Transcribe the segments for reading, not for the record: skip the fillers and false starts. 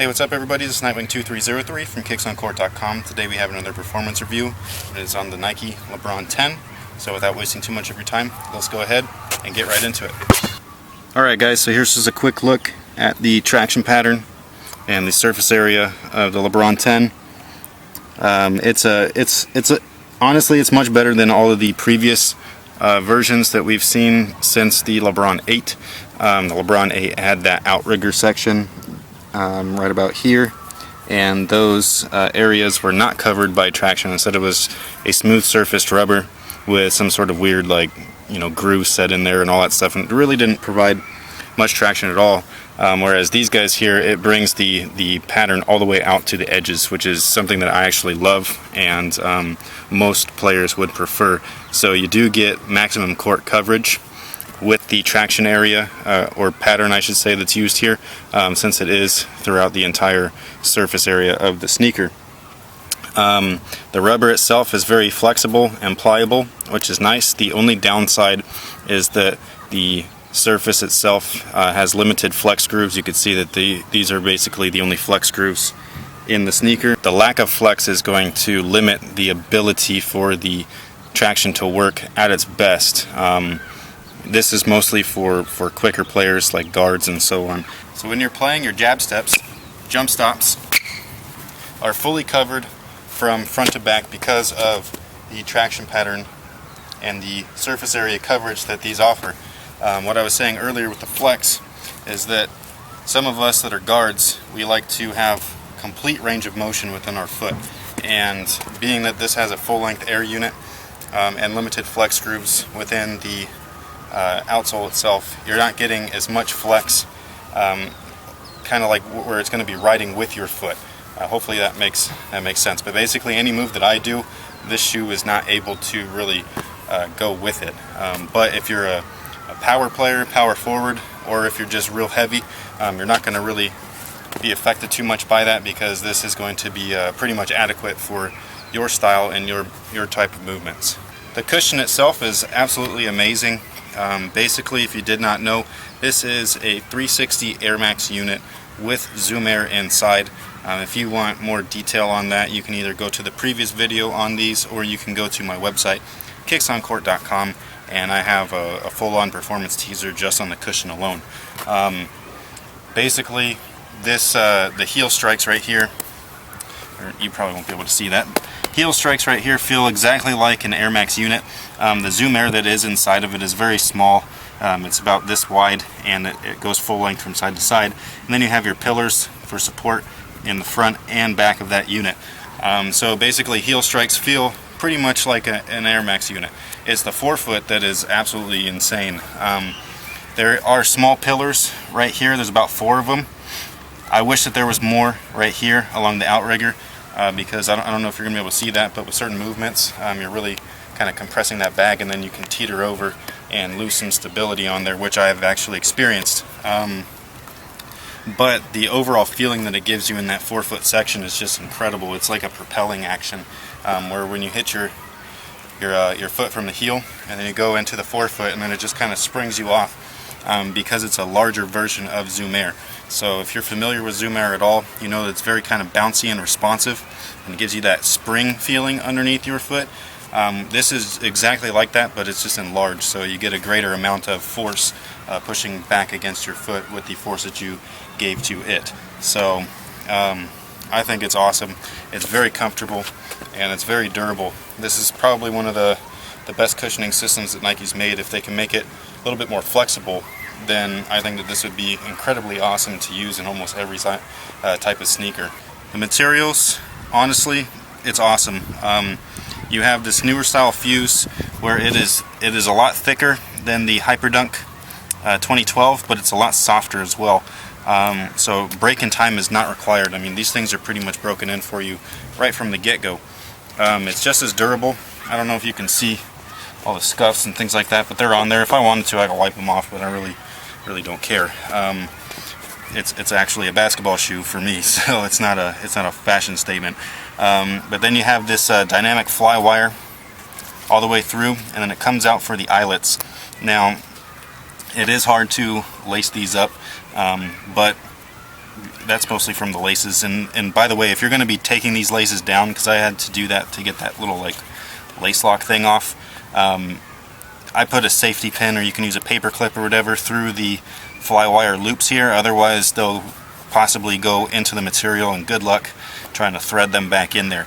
Hey, what's up everybody? This is Nightwing2303 from kicksoncourt.com. Today we have another performance review. It is on the Nike LeBron 10. So without wasting too much of your time, let's go ahead and get right into it. Alright guys, so here's just a quick look at the traction pattern and the surface area of the LeBron 10. Honestly, it's much better than all of the previous versions that we've seen since the LeBron 8. The LeBron 8 had that outrigger section right about here, and those areas were not covered by traction. Instead, it was a smooth surfaced rubber with some sort of weird, like, groove set in there and all that stuff, and it really didn't provide much traction at all. Whereas these guys here, it brings the pattern all the way out to the edges, which is something that I actually love and most players would prefer. So you do get maximum court coverage with the traction area, or pattern I should say, that's used here, since it is throughout the entire surface area of the sneaker. The rubber itself is very flexible and pliable, which is nice. The only downside is that the surface itself has limited flex grooves. You can see that these are basically the only flex grooves in the sneaker. The lack of flex is going to limit the ability for the traction to work at its best. This is mostly for quicker players like guards and so on. So when you're playing, your jab steps, jump stops are fully covered from front to back because of the traction pattern and the surface area coverage that these offer. What I was saying earlier with the flex is that some of us that are guards, we like to have complete range of motion within our foot, and being that this has a full-length air unit and limited flex grooves within the outsole itself, you're not getting as much flex, kind of like where it's going to be riding with your foot. Hopefully that makes sense. But basically, any move that I do, this shoe is not able to really go with it. But if you're a power player, power forward, or if you're just real heavy, you're not going to really be affected too much by that, because this is going to be pretty much adequate for your style and your type of movements. The cushion itself is absolutely amazing. Basically, if you did not know, this is a 360 Air Max unit with Zoom Air inside. If you want more detail on that, you can either go to the previous video on these, or you can go to my website, kicksoncourt.com, and I have a full-on performance teaser just on the cushion alone. Basically, this the heel strikes right here, or you probably won't be able to see that. Heel strikes right here feel exactly like an Air Max unit. The Zoom Air that is inside of it is very small. It's about this wide, and it goes full length from side to side. And then you have your pillars for support in the front and back of that unit. So basically, heel strikes feel pretty much like an Air Max unit. It's the forefoot that is absolutely insane. There are small pillars right here. There's about 4 of them. I wish that there was more right here along the outrigger, because I don't know if you're going to be able to see that, but with certain movements, you're really kind of compressing that bag, and then you can teeter over and lose some stability on there, which I have actually experienced. But the overall feeling that it gives you in that forefoot section is just incredible. It's like a propelling action, where when you hit your foot from the heel, and then you go into the forefoot, and then it just kind of springs you off, because it's a larger version of Zoom Air. So if you're familiar with Zoom Air at all, you know that it's very kind of bouncy and responsive, and it gives you that spring feeling underneath your foot. This is exactly like that, but it's just enlarged, so you get a greater amount of force pushing back against your foot with the force that you gave to it. So I think it's awesome. It's very comfortable, and it's very durable. This is probably one of the best cushioning systems that Nike's made. If they can make it a little bit more flexible, then I think that this would be incredibly awesome to use in almost every type of sneaker. The materials, honestly, it's awesome. You have this newer style fuse where it is a lot thicker than the Hyperdunk 2012, but it's a lot softer as well. So break in time is not required. I mean, these things are pretty much broken in for you right from the get-go. It's just as durable. I don't know if you can see all the scuffs and things like that, but they're on there. If I wanted to, I could wipe them off, but I really don't care. It's actually a basketball shoe for me, so it's not a fashion statement. But then you have this dynamic fly wire all the way through, and then it comes out for the eyelets. Now, it is hard to lace these up, but that's mostly from the laces. And by the way, if you're going to be taking these laces down, because I had to do that to get that little like lace lock thing off, I put a safety pin, or you can use a paper clip or whatever, through the fly wire loops here. Otherwise they'll possibly go into the material, and good luck trying to thread them back in there.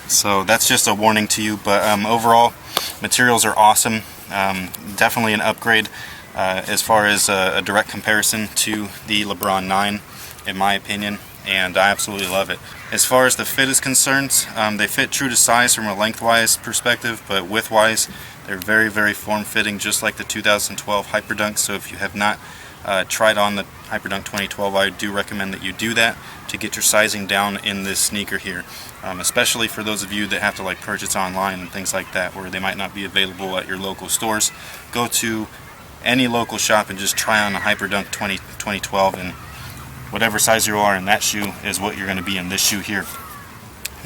So that's just a warning to you. But overall, materials are awesome. Definitely an upgrade as far as a direct comparison to the LeBron 9, in my opinion, and I absolutely love it. As far as the fit is concerned, they fit true to size from a lengthwise perspective, but widthwise they're very, very form-fitting, just like the 2012 Hyperdunk. So if you have not tried on the Hyperdunk 2012, I do recommend that you do that to get your sizing down in this sneaker here, especially for those of you that have to like purchase online and things like that, where they might not be available at your local stores. Go to any local shop and just try on a Hyperdunk 2012, and whatever size you are in that shoe is what you're going to be in this shoe here.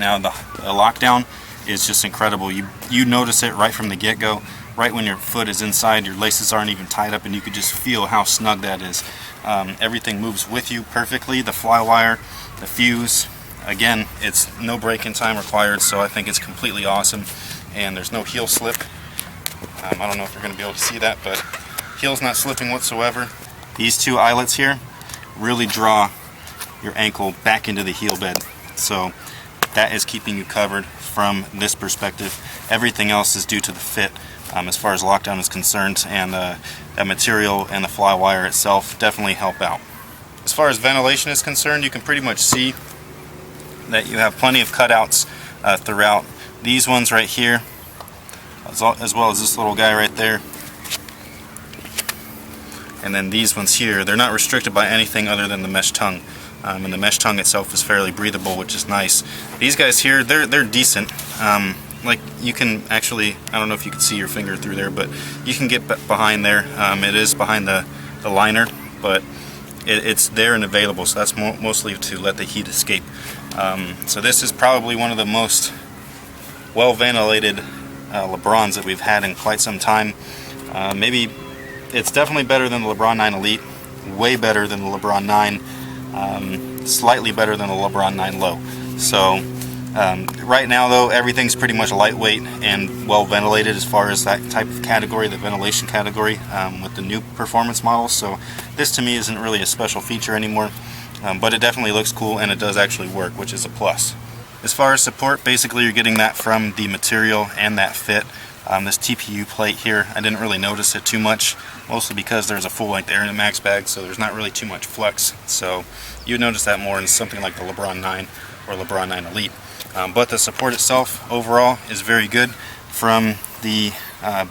Now the lockdown is just incredible. You notice it right from the get-go. Right when your foot is inside, your laces aren't even tied up, and you can just feel how snug that is. Everything moves with you perfectly. The fly wire, the fuse, again, it's no break-in time required, so I think it's completely awesome. And there's no heel slip. I don't know if you're going to be able to see that, but heel's not slipping whatsoever. These two eyelets here really draw your ankle back into the heel bed, so that is keeping you covered from this perspective. Everything else is due to the fit, as far as lockdown is concerned, and that material and the fly wire itself definitely help out. As far as ventilation is concerned, you can pretty much see that you have plenty of cutouts throughout. These ones right here, as well as this little guy right there, and then these ones here, they're not restricted by anything other than the mesh tongue. And the mesh tongue itself is fairly breathable, which is nice. These guys here, they're decent. Like, you can actually, I don't know if you can see your finger through there, but you can get behind there. It is behind the liner, but it's there and available, so that's mostly to let the heat escape. So this is probably one of the most well ventilated LeBrons that we've had in quite some time. Maybe it's definitely better than the LeBron 9 Elite, way better than the LeBron 9, slightly better than the LeBron 9 Low. So right now though, everything's pretty much lightweight and well ventilated as far as that type of category, the ventilation category, with the new performance models. So this to me isn't really a special feature anymore, but it definitely looks cool, and it does actually work, which is a plus. As far as support, basically you're getting that from the material and that fit. This TPU plate here, I didn't really notice it too much, mostly because there's a full-length Air Max bag, so there's not really too much flex. So you'd notice that more in something like the LeBron 9 or LeBron 9 Elite. But the support itself overall is very good from the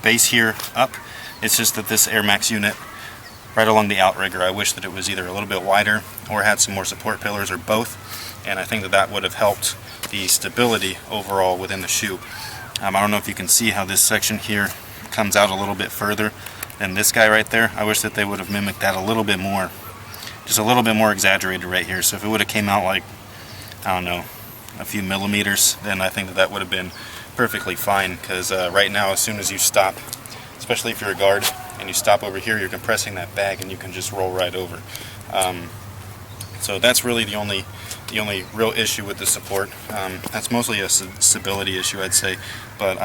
base here up. It's just that this Air Max unit right along the outrigger, I wish that it was either a little bit wider or had some more support pillars, or both, and I think that that would have helped the stability overall within the shoe. I don't know if you can see how this section here comes out a little bit further than this guy right there. I wish that they would have mimicked that a little bit more, just a little bit more exaggerated right here. So if it would have came out like, I don't know, a few millimeters, then I think that that would have been perfectly fine, because right now as soon as you stop, especially if you're a guard and you stop over here, you're compressing that bag and you can just roll right over. So that's really the only real issue with the support. That's mostly a stability issue, I'd say, but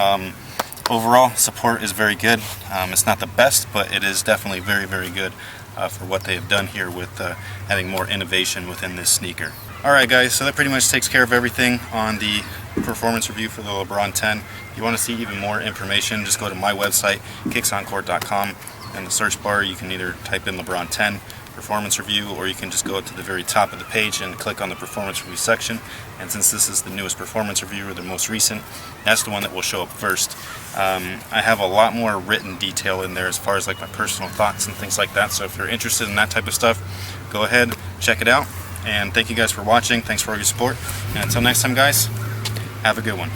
overall support is very good. It's not the best, but it is definitely very, very good for what they have done here with having more innovation within this sneaker. Alright guys, so that pretty much takes care of everything on the performance review for the LeBron 10. If you want to see even more information, just go to my website, kicksoncourt.com. In the search bar, you can either type in LeBron 10 performance review, or you can just go to the very top of the page and click on the performance review section. And since this is the newest performance review, or the most recent, that's the one that will show up first. I have a lot more written detail in there as far as like my personal thoughts and things like that, so if you're interested in that type of stuff, go ahead, check it out. And thank you guys for watching. Thanks for all your support, and until next time guys, have a good one.